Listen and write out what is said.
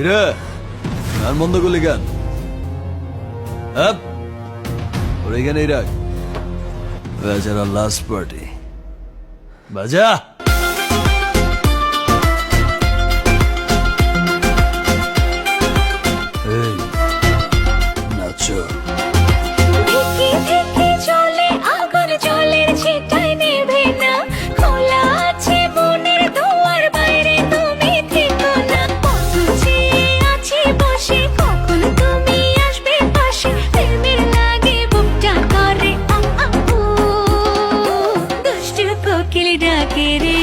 কিরে গান বন্ধ করলি কেন? ওর এখানেই রাখ, বেচারা লাস্ট পার্টি। বাজা। এই নাচো। ধিকি ধিকি চলে আগুন জলের ছিটায় নেভে না, খোলা আছে মনের দুয়ার, বাইরে তুমি থেকো না। কত চেয়ে আছি বসে, কখন তুমি আসবে পাশে, প্রেমের লাগে বুকটা করে আ আ উ। দুষ্টু কোকিল ডাকে রে।